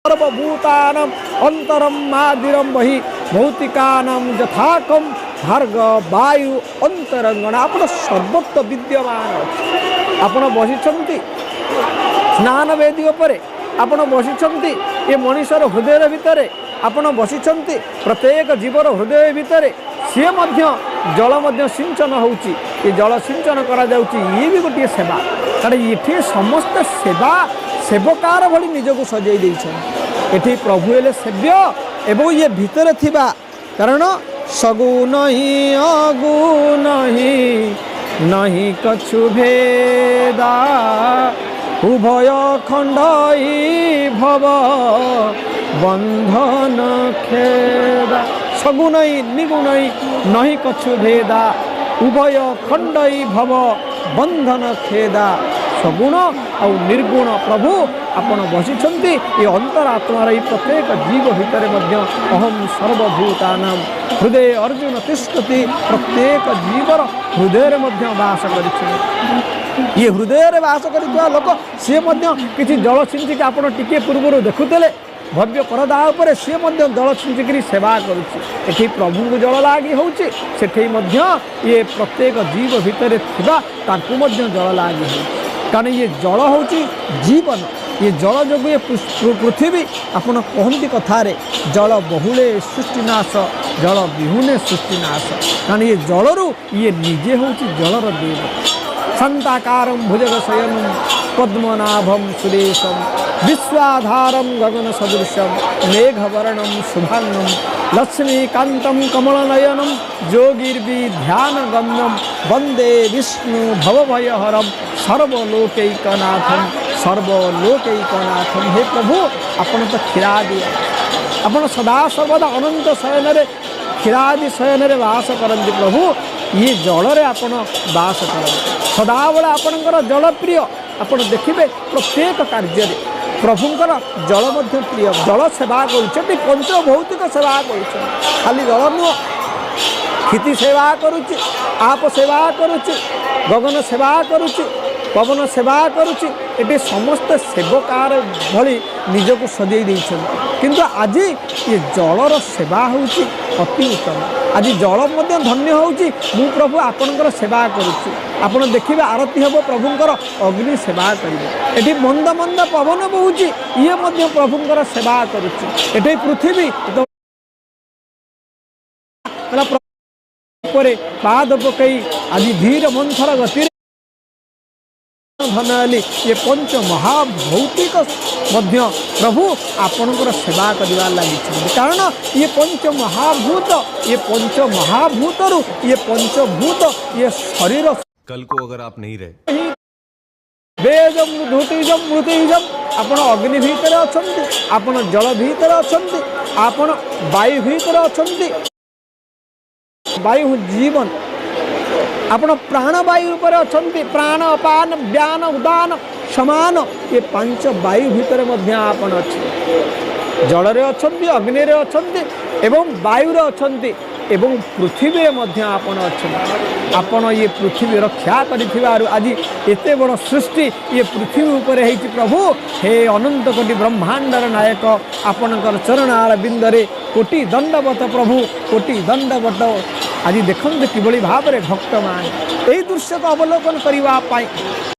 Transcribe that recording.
सर्वभूतानां अंतरम मादिरम वही भौतिकानां यथाकम भार्ग वायु अंतरंगण आपण सर्वत्र विद्यमान अछि। आपण बसिछंती स्नान वेदी उपरे, आपण बसिछंती ये मनुष्यर हृदय भितर, आपण बसिछंती प्रत्येक जीवर हृदय भितर सी मध्य जल मध्य सिंचन होउची, ये जल सिंचन करा जाउची, ये भी गोटे सेवा। कारण ये समस्त सेवा सेवकार भली निजको सजाई देइछन। एठी प्रभु हेले सेव्य एवं ये भितर थिबा कारण सगुण ही अगुण ही नहीं कछु भेदा उभय खंडई भव बंधन खेदा। सगुणई निगुणई नहीं कछु भेदा उभय खंडई भव बंधन खेदा। सगुण और निर्गुण प्रभु आपण बसिछंती ये अंतरात्मार ये प्रत्येक जीव भितर मध्य अहम सर्वभूतानां हृदय अर्जुन तिष्ठति प्रत्येक जीवर हृदय मध्य वास करिछि। ये हृदय वास करिଥିବା लोक सी मध्य किछि जल छिंचिक आपण टिके पूर्व देखुतले भव्य परदा उपरे सी मध्य जल छिंचिक सेवा करुछि। एठी प्रभु को जल लागी होउछि, सेठी मध्य ये प्रत्येक जीव भितर थिबा ताकू मध्य जल लागी होउछि। कारण ये जल होउछि जीवन, ये जल जोग ये पृथ्वी आपण कहती कथारे जल बहुले सृष्टिनाश जल विहुने सृष्टिनाश। कारण ये जलरू ये निजे होउछि जलर देव। शांताकारं भुजगशयनं पद्मनाभं सुरेशं विश्वाधारं गगन सदृशं मेघवर्णं शुभांगं लक्ष्मीकान्तं कमलनयनं योगिर्विध्यानगम्यं वंदे विष्णु भवभयहरं सर्वलोकैकनाथं सर्वलोकैकनाथं। हे प्रभु आपण तो क्षीरादि आपण सदा सर्वदा अनंत शयन क्षीरादि शयन वास करती प्रभु। ये जल रे आपण वास करते सदाबले आपणकर जल प्रिय। आपण देखिए प्रत्येक कार्य प्रभुंकर जल मध्य प्रिय। जल सेवा कर पंचभौतिक सेवा कर खाली जल नुह क्षिति सेवा करुच्ची आप सेवा करुच्ची गगन सेवा करुच्ची पवन सेवा करुच्ची। ये समस्त सेवकार भली निजको सजई देइछन। किंतु आज ये जलर सेवा होउची अति उत्तम। आज जल मध्य धन्य होउची मु प्रभु आपणकर सेवा करुच्ची। आपण देखिबे आरती हेबो प्रभुंकर अग्नि सेवा करिवे। एठी मंद मंद पवन बहुची ये मध्य प्रभुंकर सेवा करुच्ची। एठी पृथ्वी परे पाद पकई आज धीर मंथर गति धनली ये पंच महाभौतिक मध्य प्रभु आपणकर सेवा करवा लगी। कारण ये पंच महाभूतरु ये पंचभूत ये शरीर कल को अगर आप नहीं रहे वेदम धुतिजम मृतिजम आपण अग्नि भीतर अछंती आपण जल भीतर अछंती आपण वायु भीतर अछंती। वायु जीवन आपण प्राणवायु पर अछंती प्राण अपान व्यान उदान समान ये पांच वायु भीतर मध्य आपण अछि। जल रे अछंती अग्नि रे अछंती एवं वायु रे अछंती एवं पृथ्वी मध्य आपण अछंती। आपण ये पृथ्वी रक्षा करिथिबारु आज एते बड़ सृष्टि ये पृथ्वी ऊपर हेछि प्रभु। हे अनंत कोटि ब्रह्मांडर नायक आपणकर चरणार बिंदरे कोटि दंडवत प्रभु कोटि दंडवत। आज देखते किभली भाव भक्त मान यही दृश्य को अवलोकन करने।